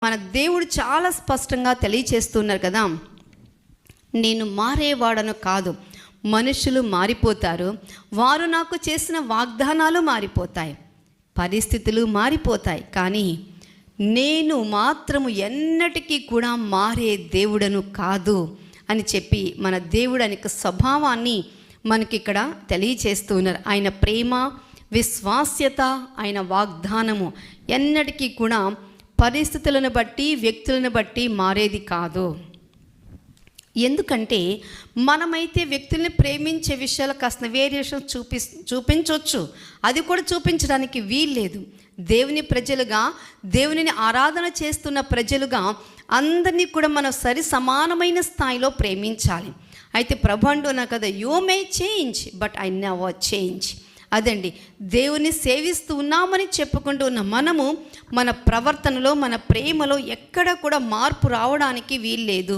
మన దేవుడు చాలా స్పష్టంగా తెలియచేస్తున్నారు కదా, నేను మారేవాడను కాదు. మనుషులు మారిపోతారు, వారు నాకు చేసిన వాగ్దానాలు మారిపోతాయి, పరిస్థితులు మారిపోతాయి, కానీ నేను మాత్రము ఎన్నటికీ కూడా మారే దేవుడను కాదు అని చెప్పి మన దేవుడు అనేక స్వభావాన్ని మనకిక్కడ తెలియచేస్తూ ఉన్నారు. ఆయన ప్రేమ, విశ్వాస్యత, ఆయన వాగ్దానము ఎన్నటికీ కూడా పరిస్థితులను బట్టి, వ్యక్తులను బట్టి మారేది కాదు. ఎందుకంటే మనమైతే వ్యక్తుల్ని ప్రేమించే విషయాలు కాస్త వేరియేషన్ చూపించవచ్చు, అది కూడా చూపించడానికి వీల్లేదు. దేవుని ప్రజలుగా, దేవునిని ఆరాధన చేస్తున్న ప్రజలుగా అందరినీ కూడా మనం సరి సమానమైన స్థాయిలో ప్రేమించాలి. అయితే ప్రభు అంటున్నా కదా, you may change but I never change. అదండి, దేవుని సేవిస్తూ ఉన్నామని చెప్పుకుంటూ ఉన్న మనము మన ప్రవర్తనలో, మన ప్రేమలో ఎక్కడ కూడా మార్పు రావడానికి వీల్లేదు.